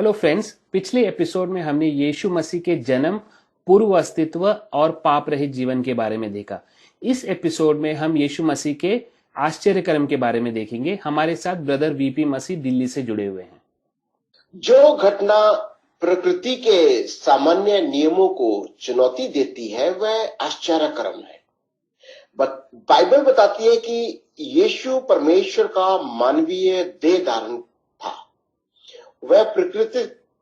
Hello friends, पिछले episode में हमने यीशु मसीह के जन्म, पूर्व अस्तित्व और पाप रहित जीवन के बारे में देखा। इस एपिसोड में हम यीशु मसीह के आश्चर्य कर्म के बारे में देखेंगे। हमारे साथ ब्रदर वीपी मसीह दिल्ली से जुड़े हुए हैं। जो घटना प्रकृति के सामान्य नियमों को चुनौती देती है वह आश्चर्य कर्म है। बाइबल बताती है कि यीशु परमेश्वर का मानवीय देह धारण था। वह प्रकृति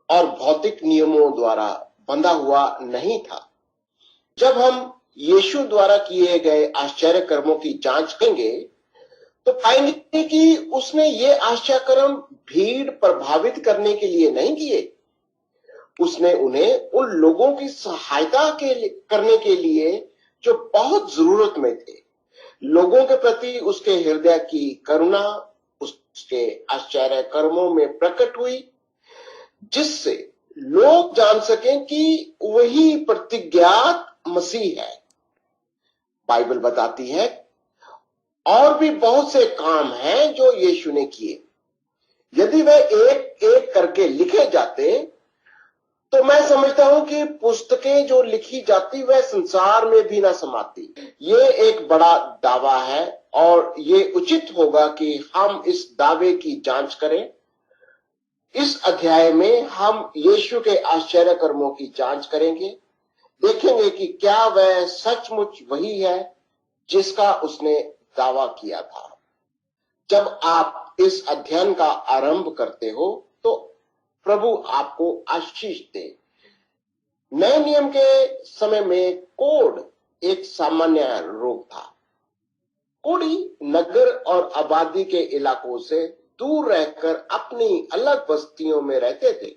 और भौतिक नियमों द्वारा बंधा हुआ नहीं था। जब हम यीशु द्वारा किए गए आश्चर्य कर्मों की जांच करेंगे तो पाएंगे कि उसने ये आश्चर्य कर्म भीड़ प्रभावित करने के लिए नहीं किए। उसने उन्हें उन लोगों की सहायता करने के लिए जो बहुत जरूरत में थे। लोगों के प्रति उसके हृदय की करुणा उसके आश्चर्य कर्मों में प्रकट हुई, जिससे लोग जान सकें कि वही प्रतिज्ञात मसीह है। बाइबल बताती है और भी बहुत से काम हैं जो यीशु ने किए। यदि वे एक एक करके लिखे जाते तो मैं समझता हूं कि पुस्तकें जो लिखी जाती वह संसार में भी ना समाती। ये एक बड़ा दावा है और ये उचित होगा कि हम इस दावे की जांच करें। इस अध्याय में हम यीशु के आश्चर्य कर्मों की जांच करेंगे। देखेंगे कि क्या वह सचमुच वही है जिसका उसने दावा किया था। जब आप इस अध्ययन का आरंभ करते हो तो प्रभु आपको आशीष दे। नए नियम के समय में कोढ़ एक सामान्य रोग था। कोढ़ी नगर और आबादी के इलाकों से दूर रहकर अपनी अलग बस्तियों में रहते थे।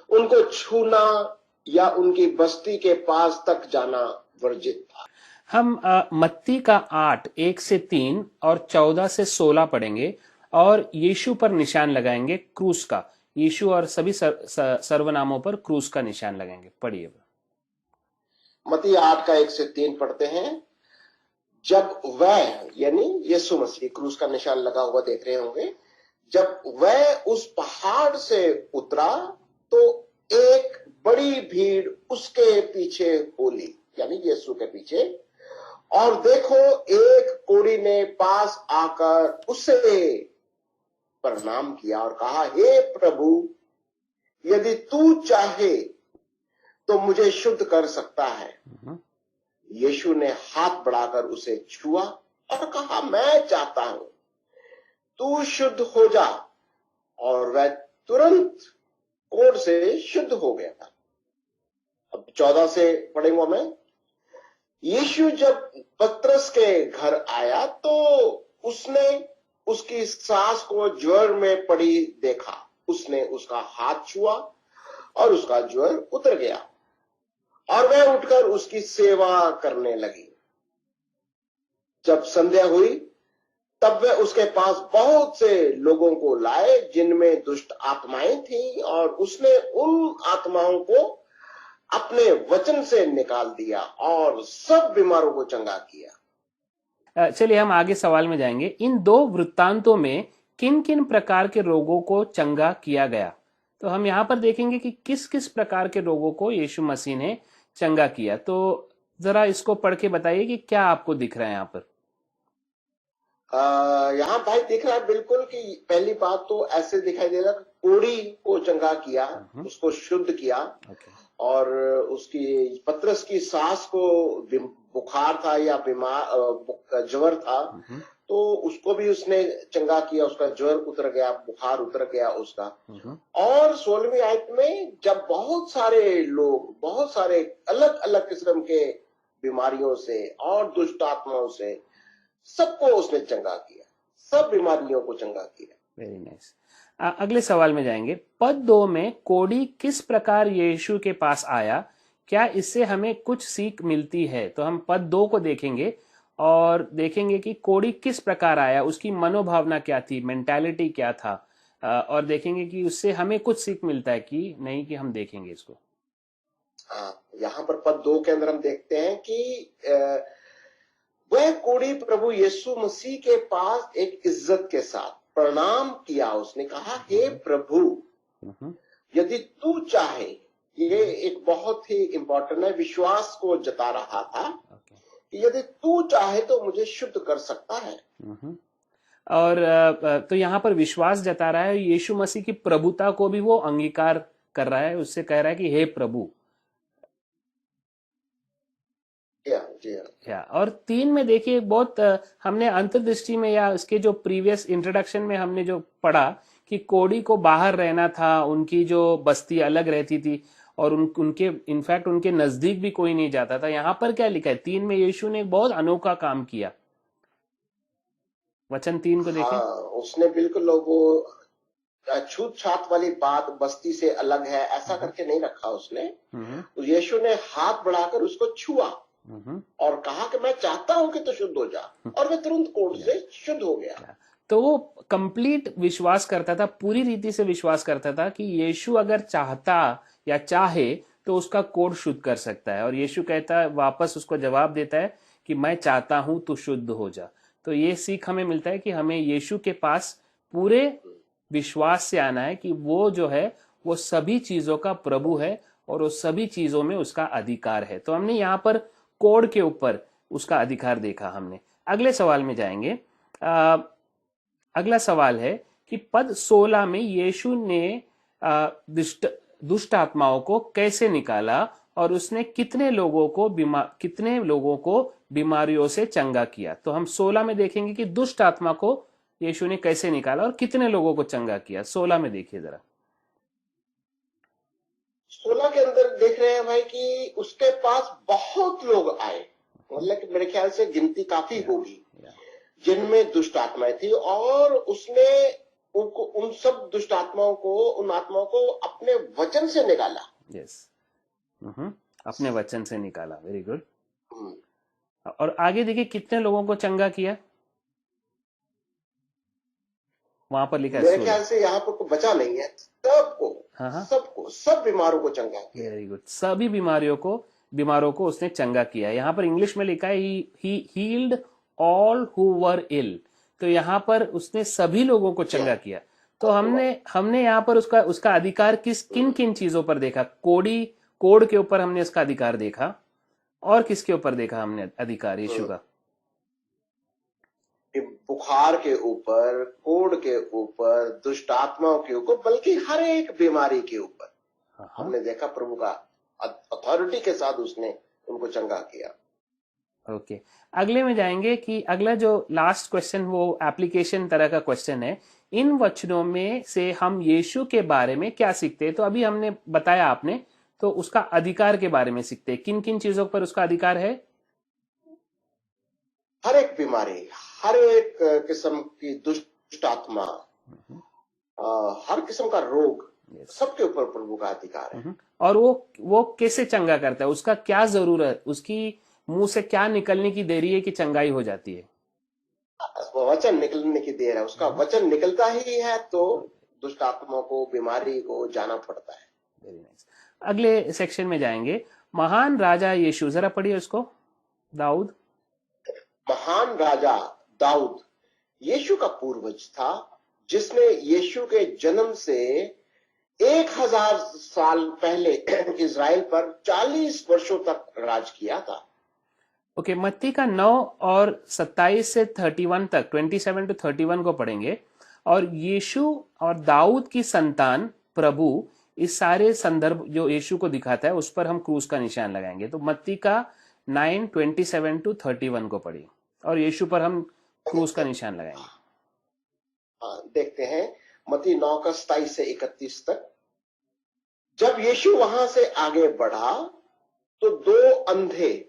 उनको छूना या उनकी बस्ती के पास तक जाना वर्जित था। हम मत्ती का 8, 1 से 3 और 14 से 16 पढ़ेंगे और यीशु पर निशान लगाएंगे, क्रूस का। यीशु और सभी सर्वनामों पर क्रूस का निशान लगाएंगे। पढ़िए। मत्ती 8 का 1 से 3 पढ़ते हैं। जब वह यानी यीशु मसीह क्रूस का निशान लगा हुआ देख रहे होंगे, जब वह उस पहाड़ से उतरा तो एक बड़ी भीड़ उसके पीछे बोली, यानी यीशु के पीछे। और देखो, एक कोढ़ी ने पास आकर उसे प्रणाम किया और कहा, हे प्रभु, यदि तू चाहे तो मुझे शुद्ध कर सकता है। यीशु ने हाथ बढ़ाकर उसे छुआ और कहा, मैं चाहता हूं, तू शुद्ध हो जा। और वह तुरंत कोढ़ से शुद्ध हो गया था। अब 14 से पढ़ेंगे मैं। यीशु जब पतरस के घर आया तो उसने उसकी सास को ज्वर में पड़ी देखा। उसने उसका हाथ छुआ और उसका ज्वर उतर गया और वह उठकर उसकी सेवा करने लगी। जब संध्या हुई तब वह उसके पास बहुत से लोगों को लाए जिनमें दुष्ट आत्माएं थी, और उसने उन आत्माओं को अपने वचन से निकाल दिया और सब बीमारों को चंगा किया। चलिए हम आगे सवाल में जाएंगे। इन दो वृत्तांतों में किन किन प्रकार के रोगों को चंगा किया गया? तो हम यहाँ पर देखेंगे कि किस किस प्रकार के रोगों को यीशु मसीह ने चंगा किया। तो जरा इसको पढ़ के बताइए कि क्या आपको दिख रहा है यहाँ पर। यहाँ भाई दिख रहा है बिल्कुल कि पहली बात तो ऐसे दिखाई दे रहा, कोढ़ी को चंगा किया, उसको शुद्ध किया। और उसकी पतरस की सास को बुखार था या बीमार ज्वर था, तो उसको भी उसने चंगा किया। उसका ज्वर उतर गया, बुखार उतर गया उसका। और 16वीं आयत में जब बहुत सारे लोग बहुत सारे अलग अलग किस्म के बीमारियों से और दुष्ट आत्माओं से सबको उसने चंगा किया, सब बीमारियों को चंगा किया। Very nice. अगले सवाल में जाएंगे। पद 2 में कोढ़ी किस प्रकार यीशु के पास आया, क्या इससे हमें कुछ सीख मिलती है? तो हम पद 2 को देखेंगे और देखेंगे कि कोढ़ी किस प्रकार आया, उसकी मनोभावना क्या थी, मेंटालिटी क्या था, और देखेंगे कि उससे हमें कुछ सीख मिलता है कि नहीं, कि हम देखेंगे इसको। हाँ, यहाँ पर पद 2 के अंदर हम देखते हैं कि वह कोढ़ी प्रभु यीशु मसीह के पास एक इज्जत के साथ प्रणाम किया। उसने कहा, हे प्रभु। यदि तू चाहे, ये एक बहुत ही इंपॉर्टेंट है, विश्वास को जता रहा था कि यदि तू चाहे तो मुझे शुद्ध कर सकता है। और तो यहाँ पर विश्वास जता रहा है, यीशु मसीह की प्रभुता को भी वो अंगीकार कर रहा है, उससे कह रहा है कि हे प्रभु। या और 3 में देखिए बहुत हमने अंतर्दृष्टि में या उसके जो प्रीवियस इंट्रोडक्शन में हमने जो पढ़ा कि कोढ़ी को बाहर रहना था, उनकी जो बस्ती अलग रहती थी और उनके इनफैक्ट उनके नजदीक भी कोई नहीं जाता था। यहाँ पर क्या लिखा है 3 में, यीशु ने एक बहुत अनोखा काम किया। वचन 3 को देखें। उसने बिल्कुल वो छूत छात वाली बात, बस्ती से अलग है ऐसा करके नहीं रखा उसने। तो यीशु ने हाथ बढ़ाकर उसको छुआ और कहा कि मैं चाहता हूं कि तू शुद्ध हो जा, और वह तुरंत कोढ़ से शुद्ध हो गया। तो वो कंप्लीट विश्वास करता था, पूरी रीति से विश्वास करता था कि यीशु अगर चाहता या चाहे तो उसका कोढ़ शुद्ध कर सकता है। और यीशु कहता है, वापस उसको जवाब देता है कि मैं चाहता हूं तू शुद्ध हो जा। तो ये सीख हमें मिलता है कि हमें यीशु के पास पूरे विश्वास से आना है कि वो जो है वो सभी चीजों का प्रभु है और वो सभी चीजों में उसका अधिकार है। तो हमने यहाँ पर कोढ़ के ऊपर उसका अधिकार देखा। हमने अगले सवाल में जाएंगे। अगला सवाल है कि पद 16 में यीशु ने दुष्ट आत्माओं को कैसे निकाला और उसने कितने लोगों को बीमारियों से चंगा किया। तो हम 16 में देखेंगे कि दुष्ट आत्मा को यीशु ने कैसे निकाला और कितने लोगों को चंगा किया। 16 में देखिए जरा। 16 के अंदर देख रहे हैं भाई कि उसके पास बहुत लोग आए, मतलब कि मेरे ख्याल से गिनती काफी होगी, जिनमें दुष्ट आत्माएं थी, और उसने उनको, उन सब दुष्ट आत्माओं को, उन आत्माओं को अपने वचन से निकाला। यस, अपने वचन से निकाला। Very good. और आगे देखिए कितने लोगों को चंगा किया, वहां पर लिखा है। मेरे ख्याल से यहाँ पर कोई बचा नहीं है, सबको, सब बीमारों को चंगा किया। Very good. सभी बीमारों को उसने चंगा किया। यहाँ पर इंग्लिश में लिखा है ही हील्ड ऑल हु वर इल। तो यहाँ पर उसने सभी लोगों को चंगा किया। तो हमने यहाँ पर उसका अधिकार किन किन चीजों पर देखा। कोढ़ के ऊपर हमने इसका अधिकार देखा, और किसके ऊपर देखा हमने अधिकार यीशु का? बुखार के ऊपर, कोढ़ के ऊपर, दुष्ट आत्माओं के ऊपर, बल्कि हर एक बीमारी के ऊपर हमने देखा प्रभु का अथॉरिटी के साथ उसने उनको चंगा किया। ओके, अगले में जाएंगे कि अगला जो लास्ट क्वेश्चन वो एप्लीकेशन तरह का क्वेश्चन है। इन वचनों में से हम यीशु के बारे में क्या सीखते हैं? तो अभी हमने बताया आपने, तो उसका अधिकार के बारे में सीखते हैं। किन किन चीजों पर उसका अधिकार है? हर एक बीमारी, हर एक किस्म की दुष्ट आत्मा, हर किस्म का रोग, सबके ऊपर प्रभु का अधिकार है। और वो कैसे चंगा करता है? उसका क्या जरूरत, उसकी मुंह से क्या निकलने की देरी है कि चंगाई हो जाती है? वचन निकलने की देर है। उसका वचन निकलता ही है तो दुष्ट आत्माओं को, बीमारी को जाना पड़ता है। Very nice. अगले सेक्शन में जाएंगे। महान राजा यीशु, जरा पढ़िए उसको। दाऊद। महान राजा दाऊद यीशु का पूर्वज था, जिसने यीशु के जन्म से 1000 साल पहले इज़राइल पर 40 वर्षों तक राज किया था। ओके, मत्ती का 9 और 27 से 31 तक, 27 to 31 को पढ़ेंगे। और यीशु और दाऊद की संतान प्रभु, इस सारे संदर्भ जो यीशु को दिखाता है उस पर हम क्रूस का निशान लगाएंगे। तो मत्ती का 9, 27 to 31 को पढ़िए और यीशु पर हम क्रूस का निशान लगाएंगे। देखते हैं मत्ती 9 का 27 से 31 तक। जब यीशु वहां से आगे बढ़ा तो 2 अंधे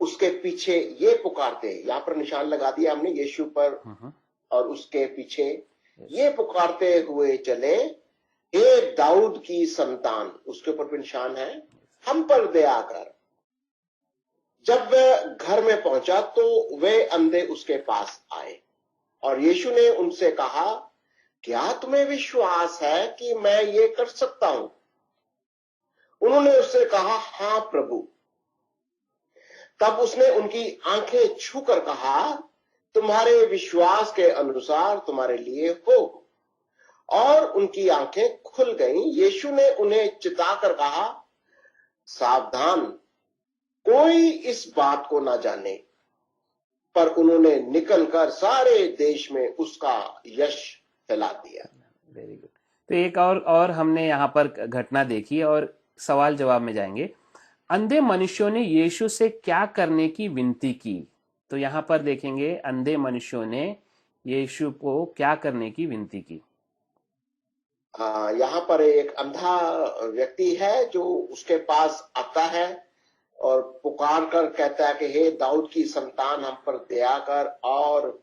उसके पीछे ये पुकारते, यहां पर निशान लगा दिया हमने यीशु पर और उसके पीछे, ये पुकारते हुए चले, हे दाऊद की संतान, उसके ऊपर भी निशान है, हम पर दया कर। जब वह घर में पहुंचा तो वे अंधे उसके पास आए और यीशु ने उनसे कहा, क्या तुम्हें विश्वास है कि मैं ये कर सकता हूं? उन्होंने उससे कहा, हां प्रभु। तब उसने उनकी आंखें छूकर कहा, तुम्हारे विश्वास के अनुसार तुम्हारे लिए हो। और उनकी आंखें खुल गईं। यीशु ने उन्हें चिताकर कहा, सावधान, कोई इस बात को ना जाने। पर उन्होंने निकलकर सारे देश में उसका यश फैला दिया। Very good. तो एक और हमने यहाँ पर घटना देखी और सवाल जवाब में जाएंगे। अंधे मनुष्यों ने यीशु से क्या करने की विनती की? तो यहाँ पर देखेंगे अंधे मनुष्यों ने यीशु को क्या करने की विनती की। यहाँ पर एक अंधा व्यक्ति है जो उसके पास आता है और पुकार कर कहता है कि हे दाऊद की संतान, हम पर दया कर। और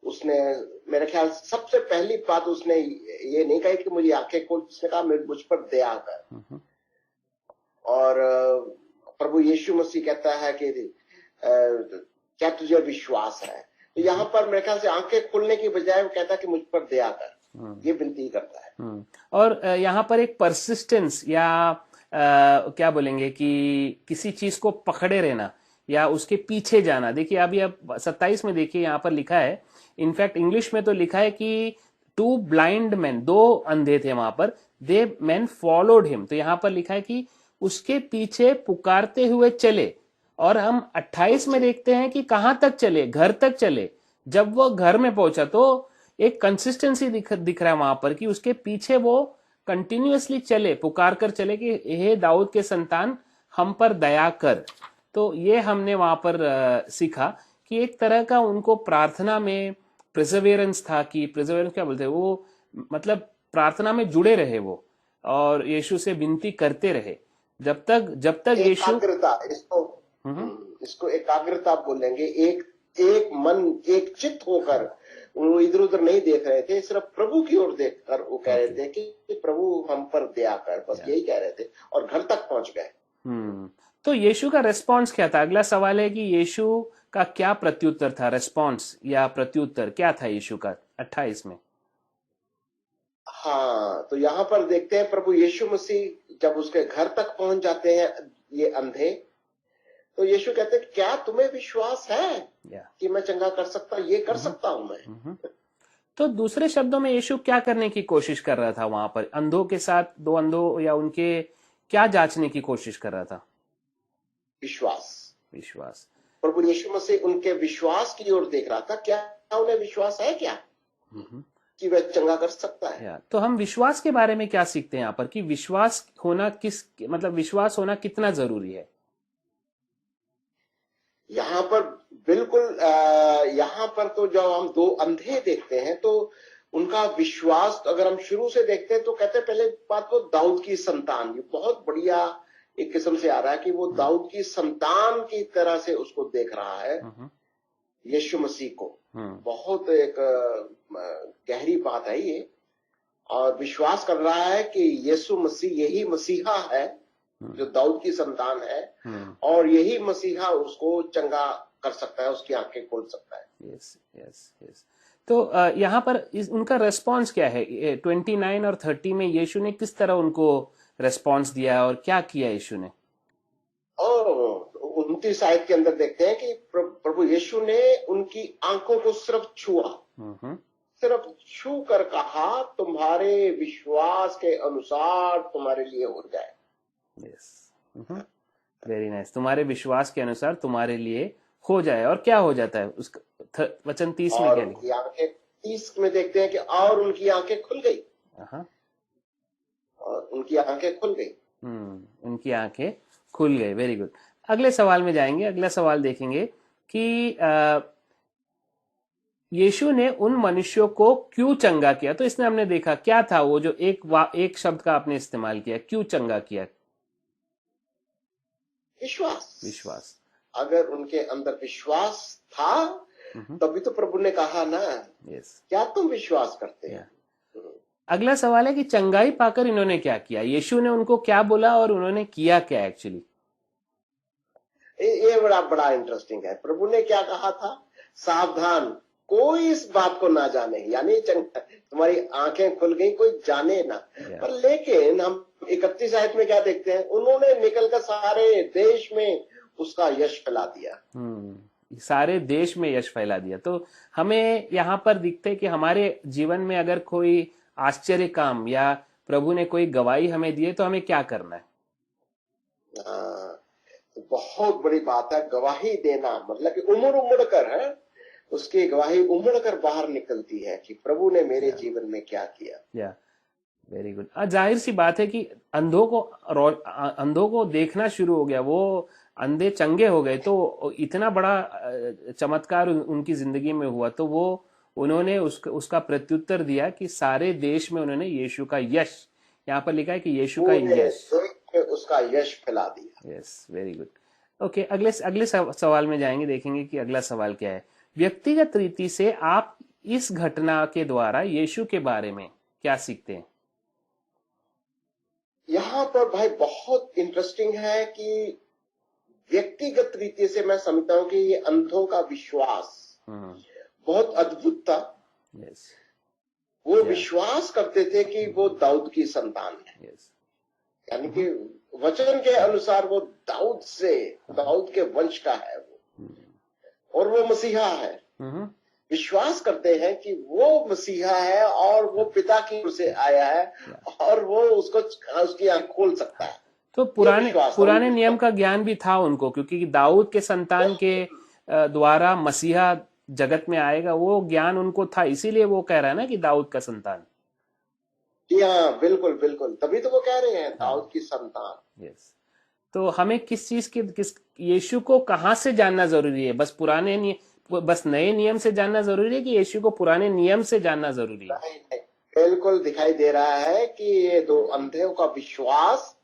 उसने, मेरे ख्याल सबसे पहली बात उसने ये नहीं कही कि मुझे आंखें खोल, उसने कहा मुझ पर दया कर। और प्रभु यीशु मसीह कहता है कि क्या तुझे विश्वास है? तो यहाँ पर मेरे ख्याल से आंखें खोलने की बजाय वो कहता है कि मुझ पर दया कर, ये विनती करता है। और यहाँ पर एक परसिस्टेंस या क्या बोलेंगे कि किसी चीज को पकड़े रहना या उसके पीछे जाना। देखिए अभी अब 27 में देखिए यहाँ पर लिखा है, इनफैक्ट इंग्लिश में तो लिखा है कि 2 ब्लाइंड मैन, 2 अंधे थे वहां पर, दे मैन फॉलोड हिम। तो यहाँ पर लिखा है कि उसके पीछे पुकारते हुए चले। और हम 28 में देखते हैं कि कहां तक चले, घर तक चले। जब वो घर में पहुंचा तो एक कंसिस्टेंसी दिख रहा है वहां पर कि उसके पीछे वो कंटिन्यूअसली चले, पुकार कर चले कि हे दाऊद के संतान, हम पर दया कर। तो ये हमने वहां पर सीखा कि एक तरह का उनको प्रार्थना में प्रिजर्वेरेंस था। कि प्रिजर्वेरेंस क्या बोलते हैं वो, मतलब प्रार्थना में जुड़े रहे वो और यीशु से विनती करते रहे जब तक यीशु, इसको एकाग्रता बोलेंगे। एक मन, एक चित्त होकर वो इधर उधर नहीं देख रहे थे, सिर्फ प्रभु की ओर देखकर वो कह रहे थे कि प्रभु हम पर दया कर, बस यही कह रहे थे और घर तक पहुंच गए। तो यीशु का रेस्पॉन्स क्या था? अगला सवाल है कि यीशु का क्या प्रत्युत्तर था, रेस्पॉन्स या प्रत्युत्तर क्या था यीशु का 28 में? हाँ, तो यहाँ पर देखते हैं प्रभु यीशु मसीह जब उसके घर तक पहुंच जाते हैं ये अंधे, तो यीशु कहते हैं क्या तुम्हें विश्वास है कि मैं चंगा कर सकता, ये कर सकता हूं मैं। तो दूसरे शब्दों में यीशु क्या करने की कोशिश कर रहा था वहां पर अंधों के साथ? 2 अंधों या उनके क्या जांचने की कोशिश कर रहा था? विश्वास। प्रभु यीशु मसीह उनके विश्वास की ओर देख रहा था। क्या उन्हें विश्वास है क्या कि वह चंगा कर सकता है? तो हम विश्वास के बारे में क्या सीखते हैं यहाँ पर कि विश्वास होना विश्वास होना कितना जरूरी है? यहाँ पर बिल्कुल, यहाँ पर तो जब हम 2 अंधे देखते हैं तो उनका विश्वास अगर हम शुरू से देखते हैं तो कहते हैं पहले बात तो दाऊद की संतान, ये बहुत बढ़िया एक किस्म से आ रहा है कि वो दाऊद की संतान की तरह से उसको देख रहा है यीशु मसीह को। बहुत एक गहरी बात है ये। और विश्वास कर रहा है कि यीशु मसीह यही मसीहा है जो दाऊद की संतान है और यही मसीहा उसको चंगा कर सकता है, उसकी आंखें खोल सकता है। यस। तो यहाँ पर उनका रेस्पॉन्स क्या है? 29 और 30 में यीशु ने किस तरह उनको रेस्पॉन्स दिया और क्या किया यीशु ने? और 29 आयत के अंदर देखते हैं कि प्रभु यीशु ने उनकी आंखों को सिर्फ छुआ, सिर्फ छू कर कहा, तुम्हारे विश्वास के अनुसार तुम्हारे लिए हो जाए। Very nice. तुम्हारे विश्वास के अनुसार तुम्हारे लिए हो जाए। और क्या हो जाता है? उसका वचन 30 में क्या लिखा? आंखें 30 में देखते हैं कि और उनकी आंखें खुल गई। और उनकी आंखें खुल गई। उनकी आंखें खुल गई। Very good. अगले सवाल में जाएंगे। अगला सवाल देखेंगे कि यीशु ने उन मनुष्यों को क्यों चंगा किया? तो इसने हमने देखा क्या था वो जो एक शब्द का आपने इस्तेमाल किया, क्यों चंगा किया? विश्वास। अगर उनके अंदर विश्वास था तभी तो प्रभु ने कहा ना, क्या तुम विश्वास करते हैं? अगला सवाल है कि चंगाई पाकर इन्होंने क्या किया? यीशु ने उनको क्या बोला और उन्होंने किया क्या एक्चुअली? ये बड़ा इंटरेस्टिंग है। प्रभु ने क्या कहा था? सावधान, कोई इस बात को ना जाने, यानी तुम्हारी आंखें खुल गई, कोई जाने ना। पर लेकिन हम 31 आयत में क्या देखते हैं? उन्होंने निकलकर सारे देश में उसका यश फैला दिया। सारे देश में यश फैला दिया। तो हमें यहाँ पर दिखते कि हमारे जीवन में अगर कोई आश्चर्य काम या प्रभु ने कोई गवाही हमें दी है तो हमें क्या करना है? हाँ, तो बहुत बड़ी बात है गवाही देना, मतलब कि उमड़ उमड़ कर है, उसकी गवाही उमड़ कर बाहर निकलती है कि प्रभु ने मेरे जीवन में क्या किया। या वेरी गुड। जाहिर सी बात है कि अंधों को देखना शुरू हो गया, वो अंधे चंगे हो गए, तो इतना बड़ा चमत्कार उनकी जिंदगी में हुआ, तो वो उन्होंने उसका प्रत्युत्तर दिया कि सारे देश में उन्होंने यीशु का यश, यहाँ पर लिखा है कि यीशु का यश, उसका यश फैला दिया। Yes, very good. ओके, अगले सवाल में जाएंगे, देखेंगे कि अगला सवाल क्या है। व्यक्तिगत रीति से आप इस घटना के द्वारा यीशु के बारे में क्या सीखते हैं? यहाँ पर भाई बहुत इंटरेस्टिंग है कि व्यक्तिगत रीति से मैं समझता हूं कि ये अंधों का विश्वास बहुत अद्भुत था। yes. वो विश्वास करते थे कि वो दाऊद की संतान है, yes. यानी कि वचन के अनुसार वो दाऊद के वंश का है वो, और वो मसीहा है। विश्वास करते हैं कि वो मसीहा है और वो पिता की ओर से आया है और वो उसकी आंख खोल सकता है। तो पुराने नियम का ज्ञान भी था उनको, क्योंकि दाऊद के संतान के द्वारा मसीहा जगत में आएगा, वो ज्ञान उनको था, इसीलिए वो कह रहा है ना कि दाऊद का संतान। हाँ, बिल्कुल बिल्कुल, तभी तो वो कह रहे हैं दाऊद की संतान। यस। तो हमें किस यीशु को कहाँ से जानना जरूरी है? बस नए नियम से जानना जरूरी है कि यीशु को पुराने नियम से जानना जरूरी है? नहीं, बिल्कुल दिखाई दे रहा है कि ये दो अंधों का विश्वास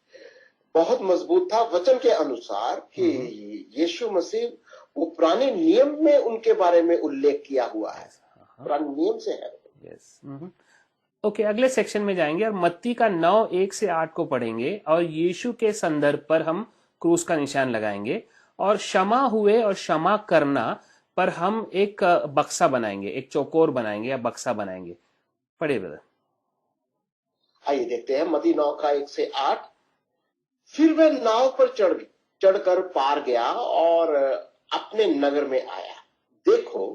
बहुत मजबूत था वचन के अनुसार कि यीशु मसीह वो पुराने नियम में उनके बारे में उल्लेख किया हुआ है, पुराने नियम से है। यस। ओके, अगले सेक्शन में जाएंगे और मत्ती का 9:1-8 को पढ़ेंगे और यीशु के संदर्भ पर हम क्रूस का निशान लगाएंगे, और क्षमा हुए और क्षमा करना पर हम एक बक्सा बनाएंगे, एक चौकोर बनाएंगे या बक्सा बनाएंगे। पढ़िए ब्रदर। आइए देखते हैं मत्ती 9:1-8। फिर वह नाव पर चढ़कर पार गया और अपने नगर में आया। देखो,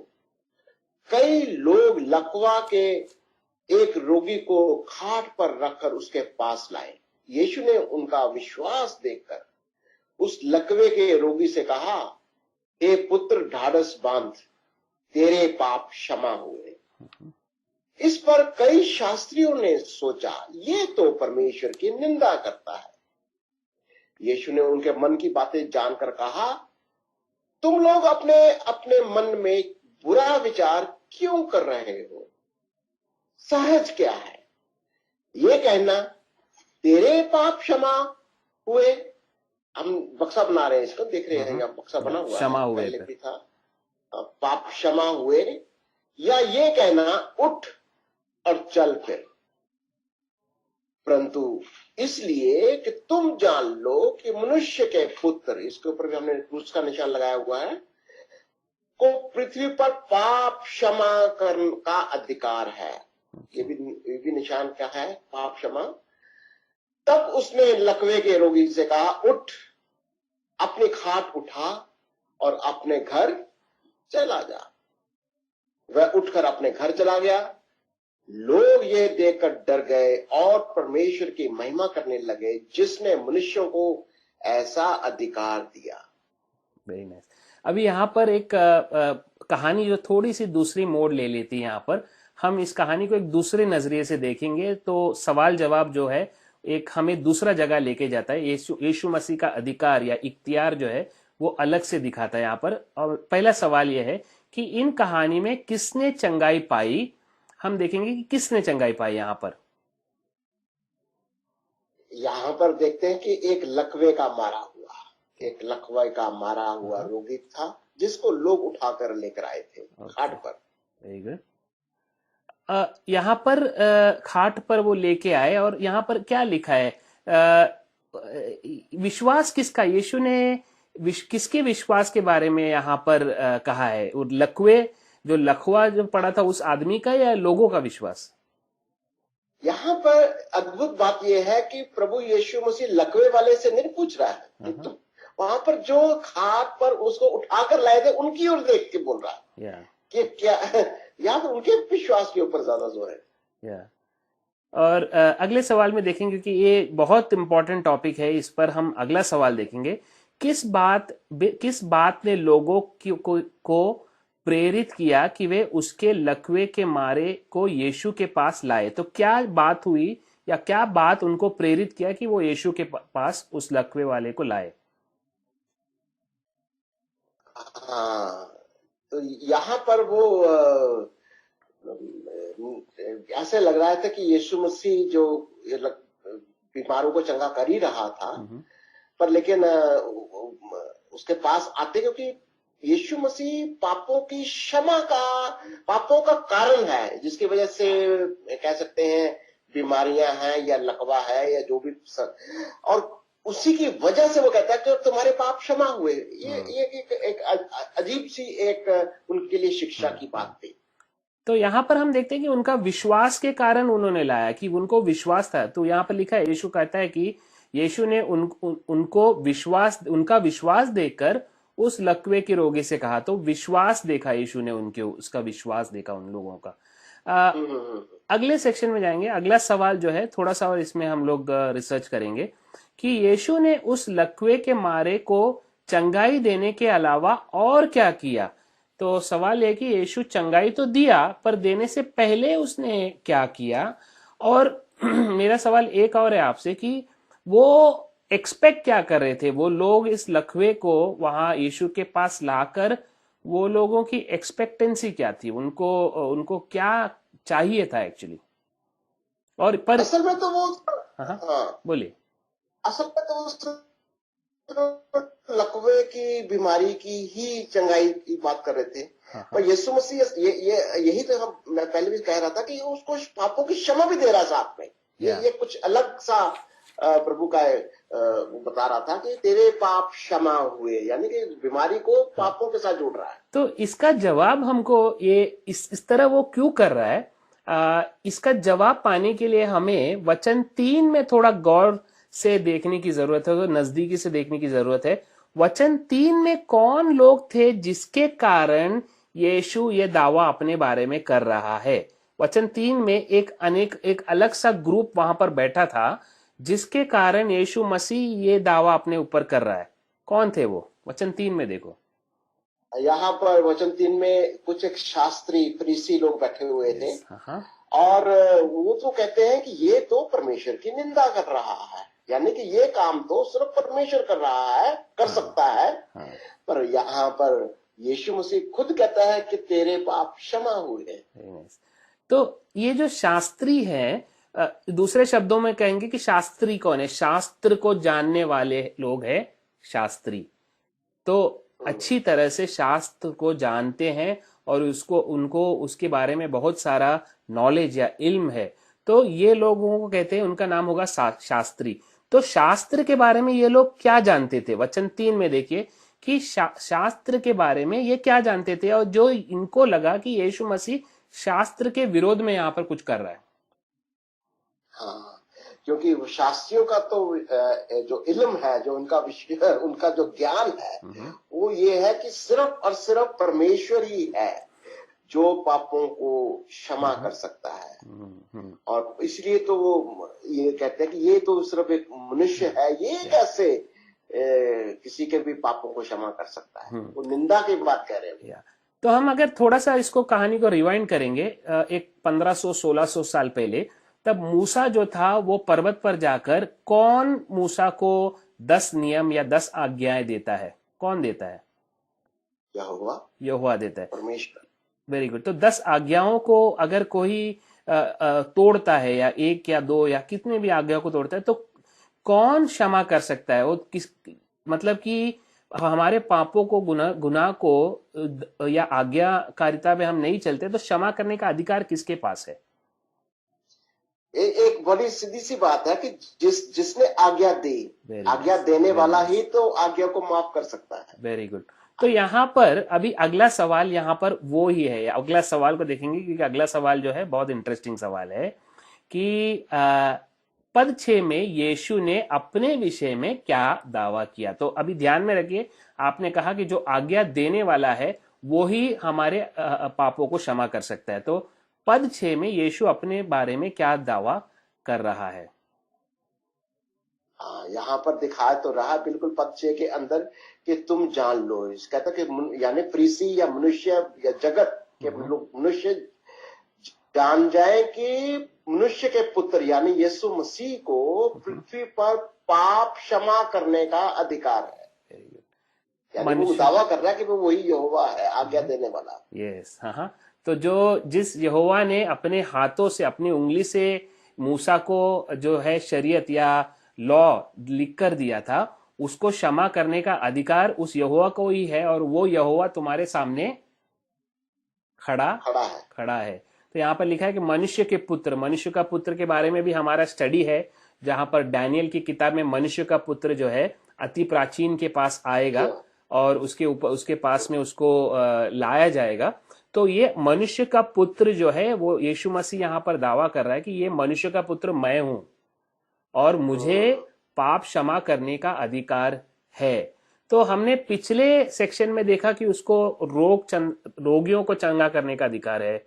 कई लोग लकवा के एक रोगी को खाट पर रखकर उसके पास लाए। यीशु ने उनका विश्वास देखकर उस लकवे के रोगी से कहा, हे पुत्र, ढाढ़स बांध, तेरे पाप क्षमा हुए। इस पर कई शास्त्रियों ने सोचा, ये तो परमेश्वर की निंदा करता है। यीशु ने उनके मन की बातें जानकर कहा, तुम लोग अपने अपने मन में बुरा विचार क्यों कर रहे हो? सहज क्या है ये कहना, तेरे पाप क्षमा हुए। हम बक्सा बना रहे हैं, इसको देख रहे हैं, बक्सा बना हुआ क्षमा है, हुए पहले भी था, पाप क्षमा हुए, या ये कहना, उठ और चल फिर। परंतु इसलिए कि तुम जान लो कि मनुष्य के पुत्र, इसके ऊपर भी हमने क्रूस का निशान लगाया हुआ है, को पृथ्वी पर पाप क्षमा करने का अधिकार है। ये भी निशान क्या है? पाप क्षमा। तब उसने लकवे के रोगी से कहा, उठ, अपनी खाट उठा और अपने घर चला जा। वह उठकर अपने घर चला गया। लोग ये देखकर डर गए और परमेश्वर की महिमा करने लगे, जिसने मनुष्यों को ऐसा अधिकार दिया। Very nice. अभी यहाँ पर एक कहानी जो थोड़ी सी दूसरी मोड़ ले लेती है, यहाँ पर हम इस कहानी को एक दूसरे नजरिए से देखेंगे, तो सवाल जवाब जो है एक हमें दूसरा जगह लेके जाता है। यीशु मसीह का अधिकार या इख्तियार जो है वो अलग से दिखाता है यहाँ पर। और पहला सवाल यह है कि इन कहानी में किसने चंगाई पाई? हम देखेंगे कि किसने चंगाई पाई। यहाँ पर देखते हैं कि एक लकवे का मारा हुआ रोगी था, जिसको लोग उठाकर लेकर आए थे खाट पर। Very good. यहाँ पर खाट पर वो लेके आए, और यहाँ पर क्या लिखा है? विश्वास किसका? यीशु ने किसके विश्वास के बारे में यहाँ पर कहा है? और लकवा जो पड़ा था उस आदमी का, या लोगों का विश्वास? यहाँ पर अद्भुत बात यह है कि प्रभु यीशु मसीह लकवे वाले से नहीं पूछ रहा है, तो वहां पर जो खाट पर उसको उठाकर लाए थे उनकी ओर देख के बोल रहा है कि क्या, या तो उनके विश्वास के ऊपर ज्यादा जोर है। और अगले सवाल में देखेंगे कि ये बहुत इंपॉर्टेंट टॉपिक है, इस पर हम अगला सवाल देखेंगे। किस बात ने लोगों को प्रेरित किया कि वे उसके लकवे के मारे को यीशु के पास लाए? तो क्या बात हुई या क्या बात उनको प्रेरित किया कि वो यीशु के पास उस लकवे वाले को लाए? हाँ, तो यहाँ पर वो ऐसे लग रहा था कि यीशु मसीह जो बीमारों को चंगा कर ही रहा था, पर लेकिन उसके पास आते, क्योंकि यीशु मसीह पापों का कारण है, जिसकी वजह से कह सकते हैं बीमारियां हैं या लकवा है या जो भी और उसी की वजह से वो कहता है कि तुम्हारे पाप क्षमा हुए। ये एक अजीब सी एक उनके लिए शिक्षा की बात थी। तो यहाँ पर हम देखते हैं कि उनका विश्वास के कारण उन्होंने लाया, कि उनको विश्वास था। तो यहाँ पर लिखा है, यीशु कहता है कि यीशु ने उनका विश्वास देखकर उस लकवे के रोगी से कहा। तो विश्वास देखा यीशु ने उसका विश्वास देखा उन लोगों का। अगले सेक्शन में जाएंगे। अगला सवाल जो है थोड़ा सा और इसमें हम लोग रिसर्च करेंगे कि यीशु ने उस लकवे के मारे को चंगाई देने के अलावा और क्या किया। तो सवाल है कि यीशु चंगाई तो दिया, पर देने से पहले उसने क्या किया। और मेरा सवाल एक और है आपसे कि वो एक्सपेक्ट क्या कर रहे थे वो लोग इस लकवे को वहां यीशु के पास लाकर? वो लोगों की एक्सपेक्टेंसी क्या थी? उनको क्या चाहिए था एक्चुअली? और पर असल में तो वो बोलिए। असल में तो लकवे की बीमारी की ही चंगाई की बात कर रहे थे। पर यीशु मसीह यही तो मैं पहले भी कह रहा था कि उसको पापों की क्षमा भी दे रहा साथ में। ये कुछ अलग सा प्रभु का बता रहा था कि तेरे पाप क्षमा हुए, यानी कि बीमारी को पापों के साथ जोड़ रहा है। तो इसका जवाब हमको ये इस तरह वो क्यों कर रहा है, इसका जवाब पाने के लिए हमें वचन 3 में थोड़ा गौर से देखने की जरूरत है, तो नजदीकी से देखने की जरूरत है। वचन 3 में कौन लोग थे जिसके कारण यीशु ये दावा अपने बारे में कर रहा है? वचन 3 में एक अलग सा ग्रुप वहां पर बैठा था जिसके कारण यीशु मसीह ये दावा अपने ऊपर कर रहा है। कौन थे वो? वचन 3 में देखो। यहाँ पर वचन 3 में कुछ एक शास्त्री फरीसी लोग बैठे हुए थे। और वो तो कहते हैं कि ये तो परमेश्वर की निंदा कर रहा है, यानी कि ये काम तो सिर्फ परमेश्वर कर रहा है, कर सकता है। पर यहाँ पर यीशु मसीह खुद कहता है कि तेरे पाप क्षमा हुए। तो ये जो शास्त्री है, दूसरे शब्दों में कहेंगे कि शास्त्री कौन है? शास्त्र को जानने वाले लोग हैं शास्त्री। तो अच्छी तरह से शास्त्र को जानते हैं और उनको उसके बारे में बहुत सारा नॉलेज या इल्म है। तो ये लोगों को कहते हैं, उनका नाम होगा शास्त्री। तो शास्त्र के बारे में ये लोग क्या जानते थे? वचन 3 में देखिए कि शास्त्र के बारे में ये क्या जानते थे, और जो इनको लगा कि यीशु मसीह शास्त्र के विरोध में यहाँ पर कुछ कर रहा है। हाँ, क्योंकि शास्त्रियों का तो जो इल्म है, जो उनका विषय, उनका जो ज्ञान है, वो ये है कि सिर्फ और सिर्फ परमेश्वर ही है जो पापों को क्षमा कर सकता है। और इसलिए तो वो ये कहते हैं कि ये तो सिर्फ एक मनुष्य है, ये कैसे किसी के भी पापों को क्षमा कर सकता है। वो निंदा की बात कह रहे हैं। तो हम अगर थोड़ा सा इसको कहानी को रिवाइंड करेंगे, एक 1500-1600 साल पहले, तब मूसा जो था वो पर्वत पर जाकर, कौन मूसा को 10 नियम या 10 आज्ञाएं देता है? कौन देता है? यहोवा देता है, परमेश्वर। Very good. तो 10 आज्ञाओं को अगर कोई तोड़ता है, या 1 या 2 या कितने भी आज्ञाओं को तोड़ता है, तो कौन क्षमा कर सकता है? वो मतलब कि हमारे पापों को, गुनाह को या आज्ञाकारिता में हम नहीं चलते, तो क्षमा करने का अधिकार किसके पास है? एक बड़ी सीधी सी बात है कि जिसने आज्ञा दी, आज्ञा देने वाला ही तो आज्ञा को माफ कर सकता है। Very good. तो यहाँ पर अभी अगला सवाल यहाँ पर वो ही है। अगला सवाल को देखेंगे, क्योंकि अगला सवाल जो है बहुत इंटरेस्टिंग सवाल है कि पद 6 में यीशु ने अपने विषय में क्या दावा किया। तो अभी ध्यान में रखिए, आपने कहा कि जो आज्ञा देने वाला है वो ही हमारे पापों को क्षमा कर सकता है। तो पद 6 में यीशु अपने बारे में क्या दावा कर रहा है। हाँ, यहाँ पर दिखाया तो रहा बिल्कुल पद 6 के अंदर कि तुम जान लो, इस कहता कि यानी फरीसी या मनुष्य या जगत के लोग, मनुष्य जान जाए कि मनुष्य के पुत्र यानी यीशु मसीह को पृथ्वी पर पाप क्षमा करने का अधिकार है। यानी वो दावा कर रहा है कि वो वही यहोवा है, आज्ञा देने वाला। यस, हाँ। तो जो जिस यहोवा ने अपने हाथों से, अपनी उंगली से मूसा को जो है शरीयत या लॉ लिख कर दिया था, उसको क्षमा करने का अधिकार उस यहोवा को ही है, और वो यहोवा तुम्हारे सामने खड़ा है। तो यहाँ पर लिखा है कि मनुष्य के पुत्र, मनुष्य का पुत्र के बारे में भी हमारा स्टडी है, जहां पर डैनियल की किताब में मनुष्य का पुत्र जो है अति प्राचीन के पास आएगा और उसके ऊपर, उसके पास में उसको लाया जाएगा। तो ये मनुष्य का पुत्र जो है वो यीशु मसीह यहाँ पर दावा कर रहा है कि ये मनुष्य का पुत्र मैं हूं और मुझे पाप क्षमा करने का अधिकार है। तो हमने पिछले सेक्शन में देखा कि उसको रोगियों को चंगा करने का अधिकार है,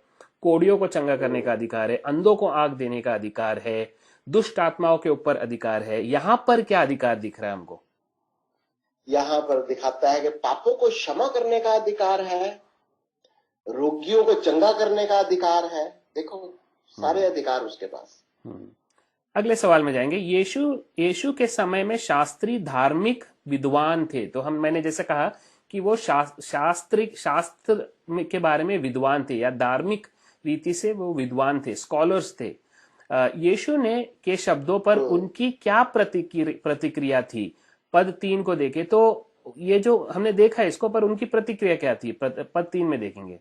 कोड़ियों को चंगा करने का अधिकार है, अंधों को आंख देने का अधिकार है, दुष्ट आत्माओं के ऊपर अधिकार है। यहां पर क्या अधिकार दिख रहा है हमको? यहां पर दिखाता है कि पापों को क्षमा करने का अधिकार है, रोगियों को चंगा करने का अधिकार है। देखो सारे अधिकार उसके पास। अगले सवाल में जाएंगे। यीशु के समय में शास्त्री धार्मिक विद्वान थे। तो मैंने जैसे कहा कि वो शास्त्र के बारे में विद्वान थे या धार्मिक रीति से वो विद्वान थे, स्कॉलर्स थे। यीशु ने के शब्दों पर उनकी क्या प्रतिक्रिया थी? पद 3 को देखे तो ये जो हमने देखा है इसको, पर उनकी प्रतिक्रिया क्या थी? पद 3 में देखेंगे।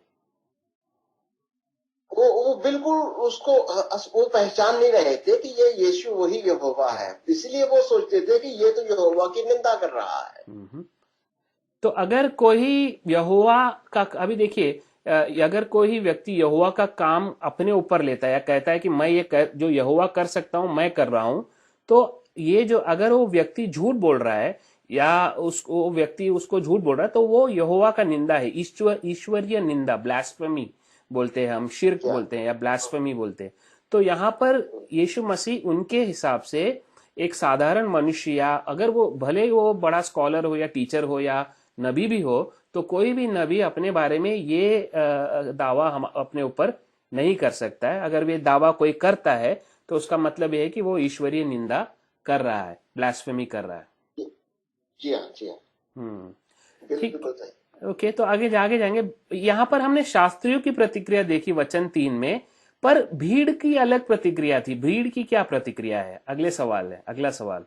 वो बिल्कुल उसको वो पहचान नहीं रहे थे कि ये यीशु वही यहोवा है, इसलिए वो सोचते थे कि ये तो यहोवा की निंदा कर रहा है। तो अगर कोई यहोवा का, अभी देखिए, अगर कोई व्यक्ति यहोवा का काम अपने ऊपर लेता है या कहता है कि मैं ये जो यहोवा कर सकता हूं मैं कर रहा हूं, तो ये जो अगर वो व्यक्ति झूठ बोल रहा है या वो व्यक्ति उसको झूठ बोल रहा है, तो वो यहोवा का निंदा है, ईश्वरीय निंदा, ब्लास्फेमी बोलते हैं हम, शिर्क बोलते हैं या ब्लास्फेमी बोलते हैं। तो यहाँ पर यीशु मसीह उनके हिसाब से एक साधारण मनुष्य, या अगर वो भले वो बड़ा स्कॉलर हो या टीचर हो या नबी भी हो, तो कोई भी नबी अपने बारे में ये दावा हम अपने ऊपर नहीं कर सकता है। अगर वे दावा कोई करता है तो उसका मतलब यह है कि वो ईश्वरीय निंदा कर रहा है, ब्लास्फेमी कर रहा है। जी हाँ। ठीक, ओके। तो आगे जाएंगे। यहां पर हमने शास्त्रियों की प्रतिक्रिया देखी वचन 3 में, पर भीड़ की अलग प्रतिक्रिया थी। भीड़ की क्या प्रतिक्रिया है? अगला सवाल।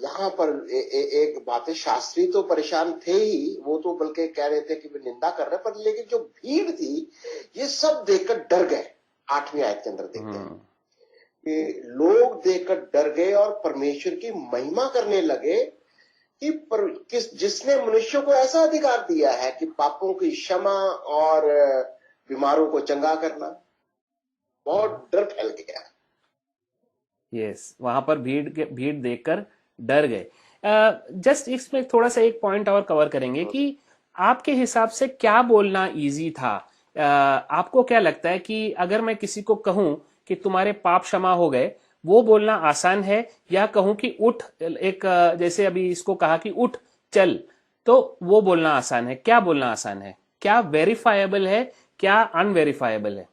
यहाँ पर एक बात है, शास्त्री तो परेशान थे ही, वो तो बल्कि कह रहे थे कि वे निंदा कर रहे, पर लेकिन जो भीड़ थी ये सब देखकर डर गए। 8वीं आयत के अंदर देखते हैं कि लोग देखकर डर गए और परमेश्वर की महिमा करने लगे कि जिसने मनुष्य को ऐसा अधिकार दिया है कि पापों की क्षमा और बीमारों को चंगा करना। बहुत डर फैल गया। यस, वहां पर भीड़ देखकर डर गए। जस्ट इसमें थोड़ा सा एक पॉइंट और कवर करेंगे कि आपके हिसाब से क्या बोलना इजी था? आपको क्या लगता है कि अगर मैं किसी को कहूं कि तुम्हारे पाप क्षमा हो गए, वो बोलना आसान है, या कहूं कि उठ, एक जैसे अभी इसको कहा कि उठ चल, तो वो बोलना आसान है? क्या बोलना आसान है? क्या वेरीफाइबल है, क्या अनवेरीफाइबल है?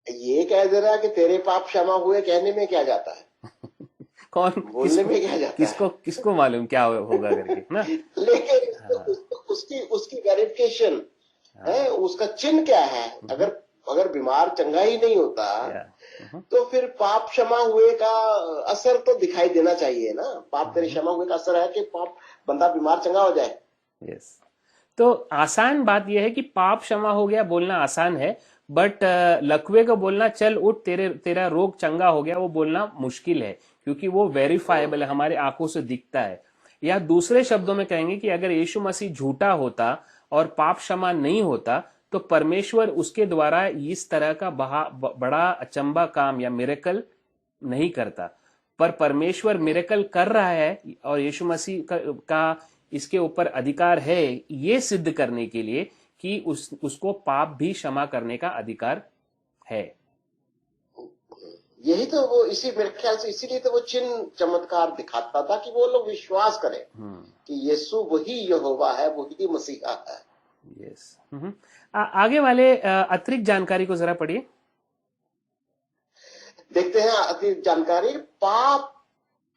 ये कह दे रहा है कि तेरे पाप क्षमा हुए, कहने में क्या जाता है? कौन बोलने में क्या जाता है? किसको मालूम क्या होगा करके ना। लेकिन उसकी वेरिफिकेशन है, उसका चिन्ह क्या है? अगर बीमार चंगा ही नहीं होता तो फिर पाप क्षमा हुए का असर तो दिखाई देना चाहिए ना। पाप तेरे क्षमा हुए का असर है कि पाप बंदा बीमार चंगा हो जाए। यस, तो आसान बात यह है कि पाप क्षमा हो गया बोलना आसान है, बट लकवे को बोलना चल उठ तेरा रोग चंगा हो गया, वो बोलना मुश्किल है, क्योंकि वो वेरीफाइबल है, हमारे आंखों से दिखता है। या दूसरे शब्दों में कहेंगे कि अगर यीशु मसीह झूठा होता और पाप क्षमा नहीं होता तो परमेश्वर उसके द्वारा इस तरह का बड़ा अचंबा काम या मिरेकल नहीं करता। पर परमेश्वर मिरेकल कर रहा है और यीशु मसीह का इसके ऊपर अधिकार है ये सिद्ध करने के लिए कि उसको पाप भी क्षमा करने का अधिकार है। यही तो वो इसी मेरे ख्याल से इसीलिए तो वो चिन्ह चमत्कार दिखाता था कि वो लोग विश्वास करें कि यीशु वही यहोवा है, वही मसीहा है। यस। आगे वाले अतिरिक्त जानकारी को जरा पढ़िए। देखते हैं अतिरिक्त जानकारी। पाप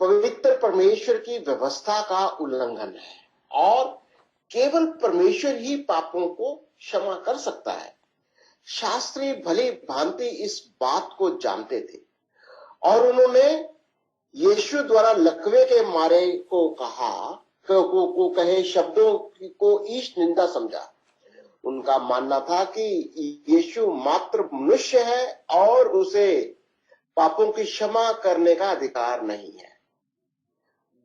पवित्र परमेश्वर की व्यवस्था का उल्लंघन है और केवल परमेश्वर ही पापों को क्षमा कर सकता है। शास्त्री भली भांति इस बात को जानते थे और उन्होंने यीशु द्वारा लकवे के मारे को कहे शब्दों को ईश निंदा समझा। उनका मानना था कि यीशु मात्र मनुष्य है और उसे पापों की क्षमा करने का अधिकार नहीं है।